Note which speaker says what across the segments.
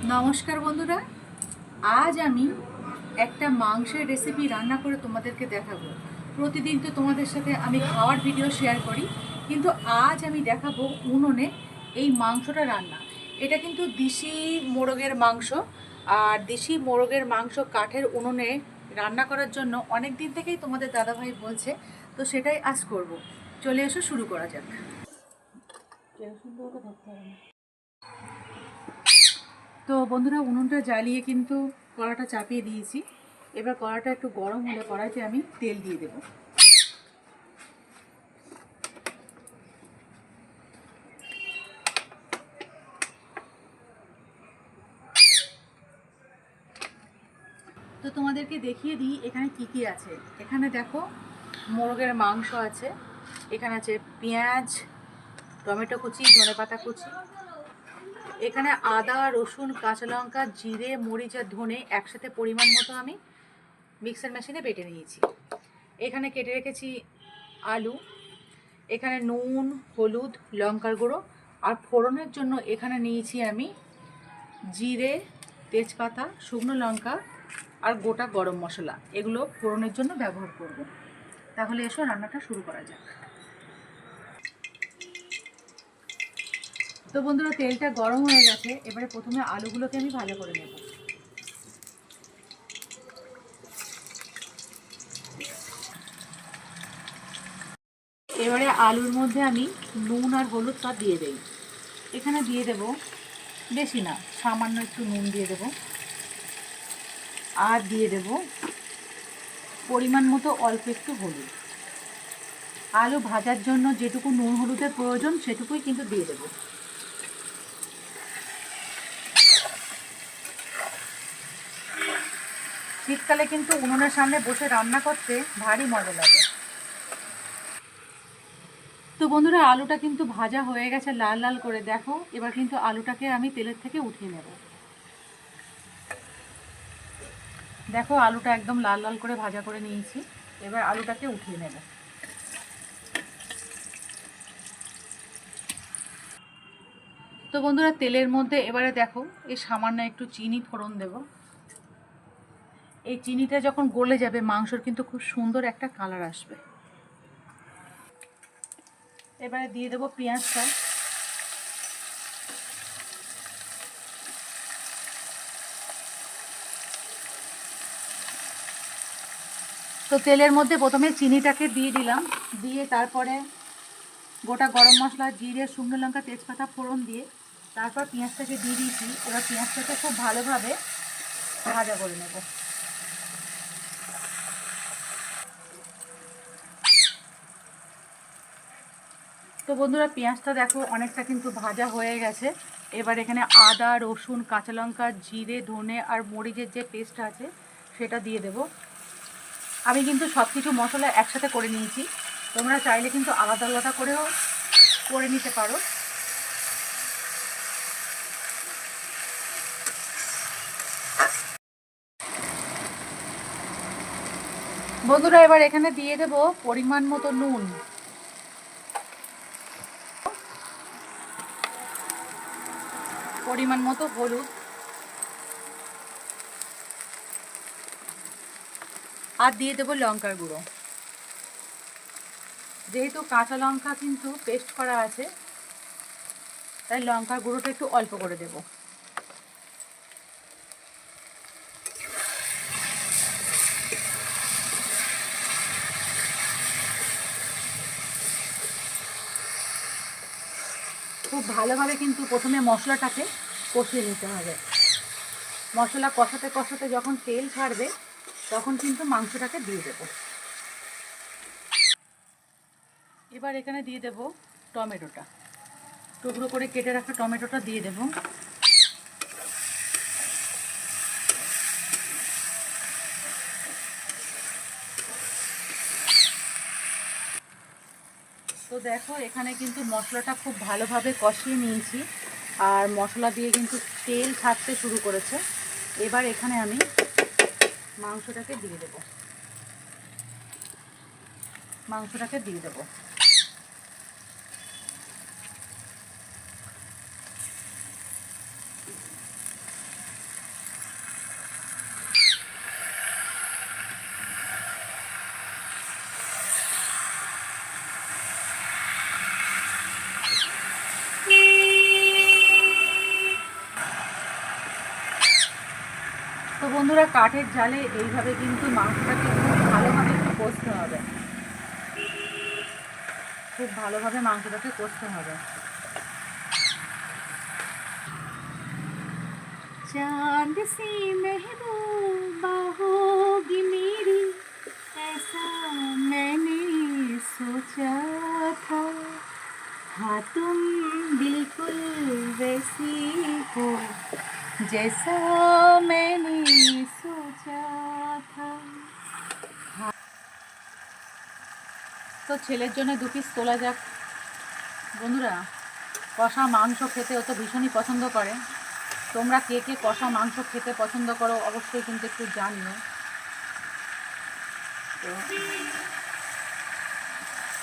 Speaker 1: নমস্কার বন্ধুরা, আজ আমি একটা মাংসের রেসিপি রান্না করে তোমাদেরকে দেখাবো। প্রতিদিন তো তোমাদের সাথে আমি খাওয়ার ভিডিও শেয়ার করি, কিন্তু আজ আমি দেখাবো উনুনে এই মাংসটা রান্না। এটা কিন্তু দেশি মোরগের মাংস, আর দেশি মোরগের মাংস কাঠের উনুনে রান্না করার জন্য অনেক দিন থেকেই তোমাদের দাদাভাই বলছে, তো সেটাই আজ করব। চলে এসো, শুরু করা যাক। তো বন্ধুরা, উনুনটা জ্বালিয়ে কিন্তু কড়াটা চাপিয়ে দিয়েছি। এবার কড়াটা একটু গরম হলে কড়াইতে আমি তেল দিয়ে দেব। তো তোমাদেরকে দেখিয়ে দিই এখানে কি কি আছে। এখানে দেখো, মোরগের মাংস আছে, এখানে আছে পেঁয়াজ, টমেটো কুচি, ধনেপাতা কুচি, এখানে আদা, রসুন, কাঁচা লঙ্কা, জিরে, মরিচ আর ধনে একসাথে পরিমাণ মতো আমি মিক্সার মেশিনে বেটে নিয়েছি। এখানে কেটে রেখেছি আলু, এখানে নুন, হলুদ, লঙ্কার গুঁড়ো, আর ফোড়নের জন্য এখানে নিয়েছি আমি জিরে, তেজপাতা, শুকনো লঙ্কা আর গোটা গরম মশলা। এগুলো ফোড়নের জন্য ব্যবহার করব। তাহলে এসো রান্নাটা শুরু করা যাক। তো বন্ধুরা, তেলটা গরম হয়ে গেছে। এবারে প্রথমে আলুগুলোকে আমি ভালো করে নেব। এবারে আলুর মধ্যে আমি নুন আর হলুদটা দিয়ে দেই। এখানে দিয়ে দেব, বেশি না, সামান্য একটু নুন দিয়ে দেব, আর দিয়ে দেব পরিমাণ মতো অল্প একটু হলুদ। আলু ভাজার জন্য যেটুকু নুন হলুদের প্রয়োজন সেটুকুই কিন্তু দিয়ে দেব। শীতকালে কিন্তু উনুনের সামনে বসে রান্না করতে ভারী মজা লাগে। তো বন্ধুরা, আলুটা কিন্তু ভাজা হয়ে গেছে লাল লাল করে। দেখো, এবার কিন্তু আলুটাকে আমি তেলের থেকে উঠিয়ে নেব। দেখো, আলুটা একদম লাল লাল করে ভাজা করে নিয়েছি। এবার আলুটাকে উঠিয়ে নেব। তো বন্ধুরা, তেলের মধ্যে এবারে দেখো, এই সামান্য একটু চিনি ফোড়ন দেব। এই চিনিটা যখন গলে যাবে, মাংসর কিন্তু খুব সুন্দর একটা কালার আসবে। এবারে দিয়ে দেবো পেঁয়াজটা। তো তেলের মধ্যে প্রথমে চিনিটাকে দিয়ে দিলাম, দিয়ে তারপরে গোটা গরম মশলা, জিরে, শুকনো লঙ্কা, তেজপাতা ফোড়ন দিয়ে তারপর পেঁয়াজটাকে দিয়ে দিয়েছি। এবার পেঁয়াজটাকে খুব ভালোভাবে ভাজা করে নেব। তো বন্ধুরা, পেঁয়াজটা দেখো অনেকটা কিন্তু ভাজা হয়ে গেছে। এবার এখানে আদা, রসুন, কাঁচা লঙ্কা, জিরে, ধনে আর মরিচের যে পেস্ট আছে সেটা দিয়ে দেব। আমি কিন্তু সব কিছু মশলা একসাথে করে নিয়েছি, তোমরা চাইলে কিন্তু আলাদা আলাদা করেও করে নিতে পারো। বন্ধুরা, এবার এখানে দিয়ে দেব পরিমাণ মতো নুন, পরিমাণ মতো হলুদ, আর দিয়ে দেবো লঙ্কার গুঁড়ো। যেহেতু কাঁচা লঙ্কা কিন্তু পেস্ট করা আছে, তাই লঙ্কার গুঁড়োটা একটু অল্প করে দেব। খুব ভালোভাবে কিন্তু প্রথমে মশলাটাকে কষিয়ে নিতে হবে। মশলা কষাতে কষাতে যখন তেল ছাড়বে, তখন কিন্তু মাংসটাকে দিয়ে দেব। এবার এখানে দিয়ে দেব টমেটোটা, টুকরো করে কেটে রাখা টমেটোটা দিয়ে দেব। তো দেখো, এখানে কিন্তু মশলাটা খুব ভালোভাবে কষিয়ে নিয়েছি, আর মশলা দিয়ে কিন্তু তেল ছাড়তে শুরু করেছে। এবার এখানে আমি মাংসটাকে দিয়ে দেব। মাংসটাকে দিয়ে দেব। বন্ধুরা কাঠের জালে এইভাবে কিন্তু মাংসটাকে খুব ভালোভাবে একটু কষতে হবে, খুব ভালোভাবে মাংসটাকে কষতে হবে। चांद सी महबूबा होगी मेरी, ऐसा मैंने सोचा था, हाँ तुम बिल्कुल वैसी हो जैसा मैंने सोचा था। তো ছেলের জন্য 2 পিস তোলা যাক। বন্ধুরা কষা মাংস খেতে ও তো ভীষণই পছন্দ করে। তোমরা কে কে কষা মাংস খেতে পছন্দ করো অবশ্যই কিন্তু একটু জানিও।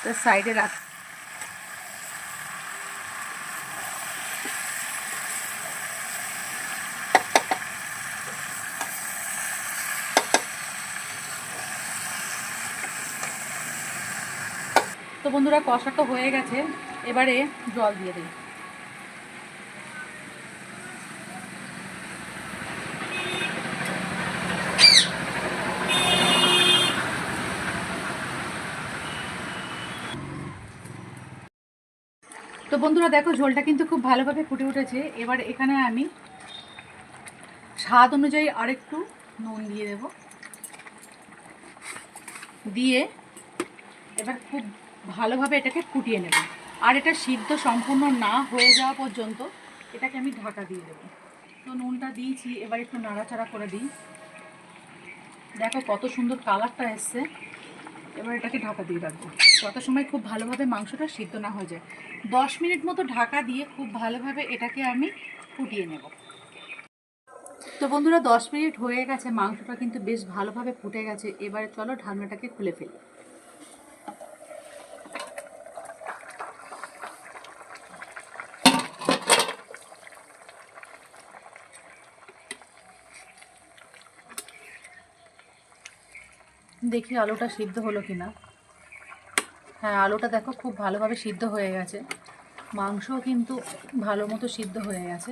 Speaker 1: তো সাইডে রাখ। তো বন্ধুরা কষা তো হয়ে গেছে, এবারে জল দিয়ে দিই। তো বন্ধুরা দেখো ঝোলটা কিন্তু খুব ভালোভাবে ফুটে উঠেছে। এবার এখানে আমি স্বাদ অনুযায়ী আরেকটু নুন দিয়ে দেব, দিয়ে এবার খুব ভালোভাবে এটাকে ফুটিয়ে নেব। আর এটা সিদ্ধ সম্পূর্ণ না হয়ে যাওয়া পর্যন্ত এটাকে আমি ঢাকা দিয়ে দেব। তো নুনটা দিয়েছি, এবার একটু নাড়াচাড়া করে দিই। দেখো কত সুন্দর কালারটা এসছে। এবার এটাকে ঢাকা দিয়ে রাখবো তত সময় খুব ভালোভাবে মাংসটা সিদ্ধ না হয়ে যায়। 10 মিনিট মতো ঢাকা দিয়ে খুব ভালোভাবে এটাকে আমি ফুটিয়ে নেব। তো বন্ধুরা 10 মিনিট হয়ে গেছে, মাংসটা কিন্তু বেশ ভালোভাবে ফুটে গেছে। এবারে চলো ঢাকনাটাকে খুলে ফেলি। দেখি আলুটা সিদ্ধ হলো কিনা। হ্যাঁ, আলুটা দেখো খুব ভালোভাবে সিদ্ধ হয়ে গেছে, মাংসও কিন্তু ভালো মতো সিদ্ধ হয়ে গেছে।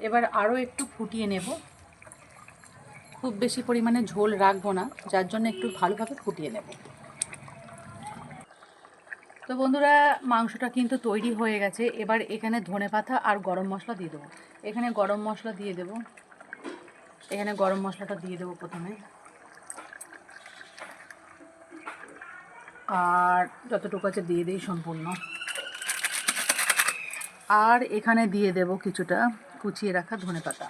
Speaker 1: এবার আরও একটু ফুটিয়ে নেব, খুব বেশি পরিমাণে ঝোল রাখবো না, যার জন্য একটু ভালোভাবে ফুটিয়ে নেব। তো বন্ধুরা মাংসটা কিন্তু তৈরি হয়ে গেছে। এবার এখানে ধনেপাতা আর গরম মশলা দিয়ে দেবো। এখানে গরম মশলা দিয়ে দেবো, এখানে গরম মশলাটা দিয়ে দেবো প্রথমে, আর যতটুকু আছে দিয়ে দিই সম্পূর্ণ। আর এখানে দিয়ে দেব কিছুটা কুচিয়ে রাখা ধনেপাতা।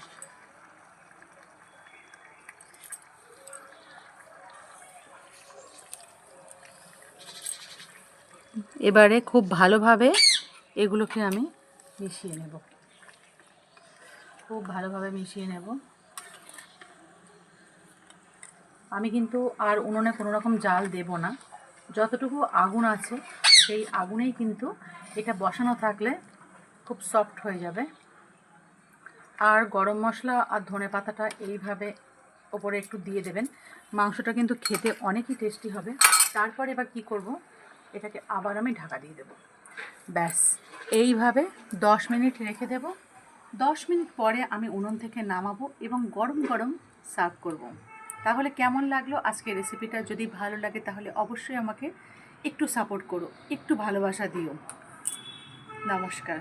Speaker 1: এবারে খুব ভালোভাবে এগুলোকে আমি মিশিয়ে নেব, খুব ভালোভাবে মিশিয়ে নেব। আমি কিন্তু আর উনুনে কোনো রকম জাল দেব না, যতটুকু আগুন আছে সেই আগুনেই কিন্তু এটা বসানো থাকলে খুব সফট হয়ে যাবে। আর গরম মশলা আর ধনেপাতাটা এইভাবে ওপরে একটু দিয়ে দেবেন, মাংসটা কিন্তু খেতে অনেকই টেস্টি হবে। তারপর এবার কি করব, এটাকে আবার আমি ঢাকা দিয়ে দেব। ব্যাস এইভাবে 10 মিনিট রেখে দেব। 10 মিনিট পরে আমি উনুন থেকে নামাবো এবং গরম গরম সার্ভ করব। তাহলে কেমন লাগলো আজকের রেসিপিটা? যদি ভালো লাগে তাহলে অবশ্যই আমাকে একটু সাপোর্ট করো, একটু ভালোবাসা দিও। নমস্কার।